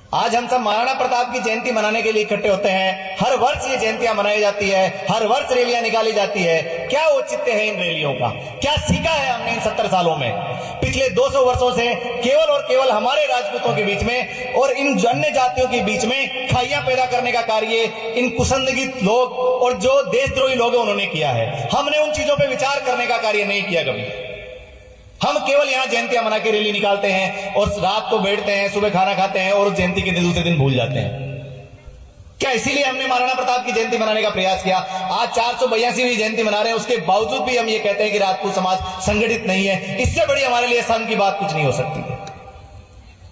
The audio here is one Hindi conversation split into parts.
आज हम सब महाराणा प्रताप की जयंती मनाने के लिए इकट्ठे होते हैं। हर वर्ष ये जयंतियां मनाई जाती है, हर वर्ष रैलियां निकाली जाती है। क्या औचित्य है इन रैलियों का? क्या सीखा है हमने इन 70 सालों में? पिछले 200 वर्षों से केवल और केवल हमारे राजपूतों के बीच में और इन अन्य जातियों के बीच में खाइयां पैदा करने का कार्य इन कुसंदगित लोग और जो देशद्रोही लोग हैं उन्होंने किया है। हमने उन चीजों पर विचार करने का कार्य नहीं किया कभी। हम केवल यहां जयंतियां मना के रैली निकालते हैं और रात को बैठते हैं, सुबह खाना खाते हैं और उस जयंती के दूसरे दिन भूल जाते हैं। क्या इसीलिए हमने महाराणा प्रताप की जयंती मनाने का प्रयास किया? आज 482वीं जयंती मना रहे हैं, उसके बावजूद भी हम ये कहते हैं कि राजपूत समाज संगठित नहीं है। इससे बड़ी हमारे लिए शर्म की बात कुछ नहीं हो सकती है।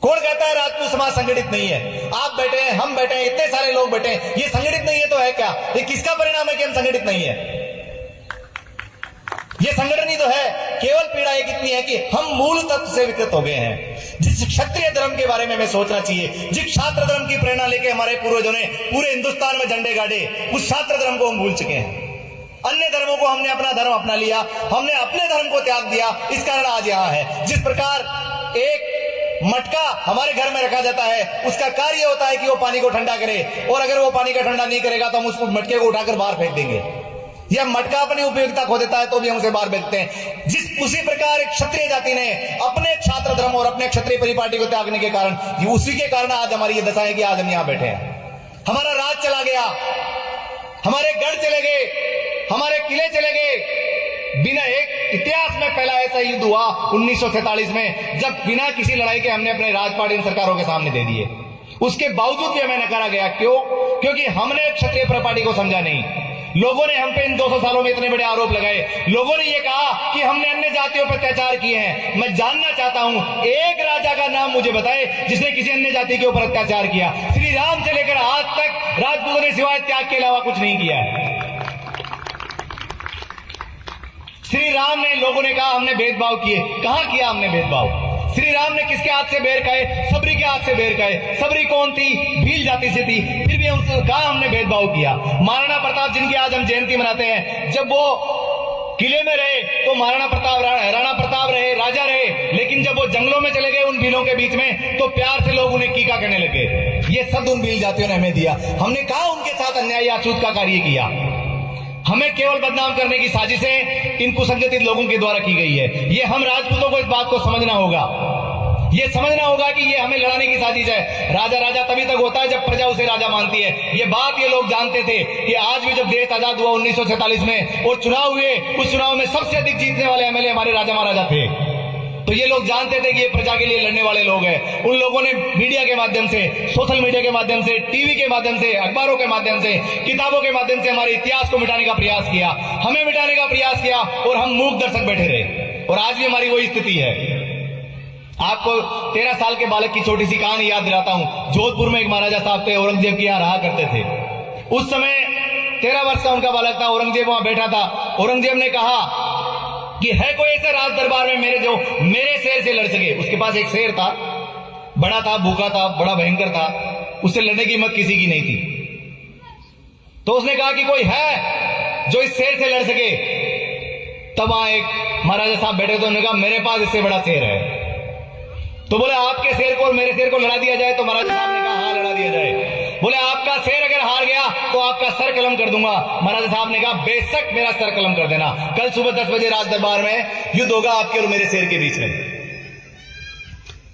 कौन कहता है राजपूत समाज संगठित नहीं है? आप बैठे हैं, हम बैठे हैं, इतने सारे लोग बैठे हैं, ये संगठित नहीं है तो है क्या? ये किसका परिणाम है कि हम संगठित नहीं है? ये संगठन ही तो है। केवल पीड़ा एक इतनी है कि हम मूल तत्व से विकृत हो गए हैं। जिस क्षत्रिय धर्म के बारे में हमें सोचना चाहिए, जिस छात्र धर्म की प्रेरणा लेके हमारे पूर्वजों ने पूरे हिंदुस्तान में झंडे गाड़े, उस छात्र धर्म को हम भूल चुके हैं। अन्य धर्मों को हमने अपना धर्म अपना लिया, हमने अपने धर्म को त्याग दिया। इस कारण आज यहां है। जिस प्रकार एक मटका हमारे घर में रखा जाता है, उसका कार्य होता है कि वो पानी को ठंडा करे, और अगर वो पानी का ठंडा नहीं करेगा तो हम उस मटके को उठाकर बाहर फेंक देंगे। यह मटका अपनी उपयोगिता खो देता है तो भी हम उसे बाहर फेंकते हैं। उसी प्रकार क्षत्रिय जाति ने अपने छात्र धर्म और अपने क्षत्रिय परिपाटी को त्यागने के कारण, उसी के कारण आज हमारी ये दशा है कि आज हम यहां बैठे हैं। हमारा राज चला गया, हमारे गढ़ चले गए, हमारे किले चले गए। बिना एक इतिहास में पहला ऐसा युद्ध हुआ 1947 में, जब बिना किसी लड़ाई के हमने अपने राजपाट इन सरकारों के सामने दे दिए। उसके बावजूद भी हमें नकारा गया। क्यों? क्योंकि हमने क्षत्रिय परिपाटी को समझा नहीं। लोगों ने हम पे इन 200 सालों में इतने बड़े आरोप लगाए। लोगों ने ये कहा कि हमने अन्य जातियों पर अत्याचार किए हैं। मैं जानना चाहता हूं, एक राजा का नाम मुझे बताए जिसने किसी अन्य जाति के ऊपर अत्याचार किया। श्री राम से लेकर आज तक राजपूतों ने सिवाय त्याग के अलावा कुछ नहीं किया है। श्री राम ने, लोगों ने कहा हमने भेदभाव किए। कहां किया हमने भेदभाव? श्री राम ने किसके हाथ से बेर खाए? सबरी के हाथ से बेर खाए। सबरी कौन थी? भील जाति से थी। फिर भी कहा हमने भेदभाव किया। महाराणा प्रताप जिनकी आज हम जयंती मनाते हैं, जब वो किले में रहे तो महाराणा प्रताप राणा प्रताप रहे, राजा रहे, लेकिन जब वो जंगलों में चले गए उन भीलों के बीच में, तो प्यार से लोग उन्हें कीका कहने लगे। ये सब उन भील जातियों ने हमें दिया। हमने कहा उनके साथ अन्याय या अछूत का कार्य किया? हमें केवल बदनाम करने की साजिशें इन कुसंगठित लोगों के द्वारा की गई है। ये हम राजपूतों को इस बात को समझना होगा। ये समझना होगा कि ये हमें लड़ाने की साजिश है। राजा राजा तभी तक होता है जब प्रजा उसे राजा मानती है। ये बात ये लोग जानते थे कि आज भी जब देश आजाद हुआ 1947 में और चुनाव हुए, उस चुनाव में सबसे अधिक जीतने वाले एमएलए हमारे राजा महाराजा थे। तो ये लोग जानते थे कि ये प्रजा के लिए लड़ने वाले लोग हैं। उन लोगों ने मीडिया के माध्यम से, सोशल मीडिया के माध्यम से, टीवी के माध्यम से, अखबारों के माध्यम से, किताबों के माध्यम से हमारे इतिहास को मिटाने का प्रयास किया, हमें मिटाने का प्रयास किया, और हम मूक दर्शक बैठे रहे। और आज भी हमारी वही स्थिति है। आपको 13 साल के बालक की छोटी सी कहानी याद दिलाता हूं। जोधपुर में एक महाराजा साहब थे, औरंगजेब के यहाँ रहा करते थे। उस समय 13 वर्ष का उनका बालक था। औरंगजेब वहां बैठा था। औरंगजेब ने कहा कि है कोई ऐसा राज दरबार में मेरे शेर से लड़ सके? उसके पास एक शेर था, बड़ा था, भूखा था, बड़ा भयंकर था, उससे लड़ने की हिम्मत किसी की नहीं थी। तो उसने कहा कि कोई है जो इस शेर से लड़ सके? तब वहां एक महाराजा साहब बैठे तो उन्होंने कहा मेरे पास इससे बड़ा शेर है। तो बोले आपके शेर को और मेरे शेर को लड़ा दिया जाए? तो महाराजा साहब ने कहा हाँ लड़ा दिया जाए। बोले आपका शेर अगर हार गया तो आपका सर कलम कर दूंगा। महाराजा साहब ने कहा बेशक मेरा सर कलम कर देना। कल सुबह 10 बजे राज दरबार में युद्ध होगा आपके और मेरे शेर के बीच में।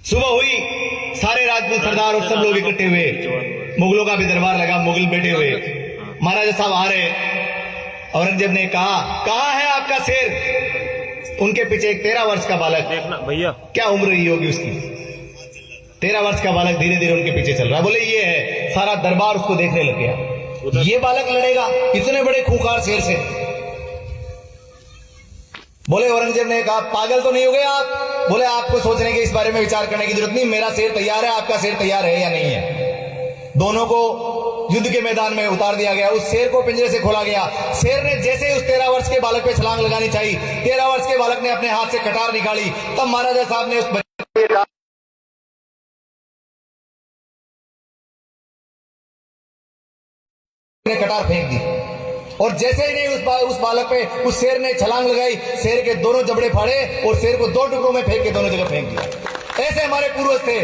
सुबह हुई, सारे राजपूत सरदार और सब लोग इकट्ठे हुए। मुगलों का भी दरबार लगा, मुगल बैठे हुए। महाराजा साहब आ रहे। औरंगजेब ने कहा कहां है आपका शेर? उनके पीछे एक 13 वर्ष का बालक, देखना भैया क्या उम्र रही होगी उसकी, 13 वर्ष का बालक धीरे धीरे उनके पीछे चल रहा है। बोले ये है। सारा दरबार उसको देखने लग गया। ये बालक लड़ेगा इतने बड़े खूंखार शेर से? बोले औरंगजेब ने कहा पागल तो नहीं हो गए आप? बोले आपको सोचने के, इस बारे में विचार करने की जरूरत नहीं। मेरा शेर तैयार है, आपका शेर तैयार है या नहीं है? दोनों को युद्ध के मैदान में उतार दिया गया। उस शेर को पिंजरे से खोला गया। शेर ने जैसे ही उस 13 वर्ष के बालक पे छलांग लगानी चाहिए, 13 वर्ष के बालक ने अपने हाथ से कटार निकाली। तब महाराजा साहब ने उस कटार फेंक दी, और जैसे ही नहीं उस बालक पे उस शेर ने छलांग लगाई, शेर के दोनों जबड़े फाड़े और शेर को 2 टुकड़ों में फेंक के दोनों जगह फेंक दिया। ऐसे हमारे पूर्वज थे।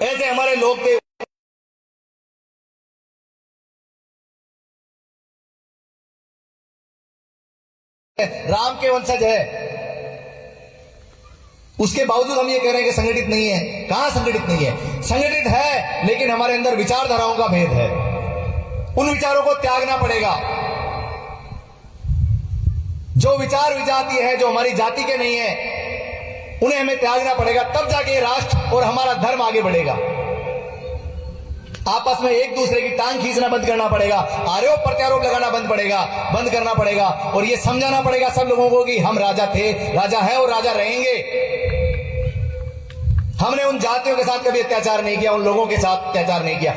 ऐसे हमारे लोग थे, राम के वंशज है, उसके बावजूद हम ये कह रहे हैं कि संगठित नहीं है। कहां संगठित नहीं है? संगठित है, लेकिन हमारे अंदर विचारधाराओं का भेद है। उन विचारों को त्यागना पड़ेगा। जो विचार विजातीय है, जो हमारी जाति के नहीं है, उन्हें हमें त्यागना पड़ेगा। तब जाके राष्ट्र और हमारा धर्म आगे बढ़ेगा। आपस में एक दूसरे की टांग खींचना बंद करना पड़ेगा। आरोप प्रत्यारोप लगाना बंद करना पड़ेगा। और यह समझाना पड़ेगा सब लोगों को कि हम राजा थे, राजा है और राजा रहेंगे। हमने उन जातियों के साथ कभी अत्याचार नहीं किया, उन लोगों के साथ अत्याचार नहीं किया।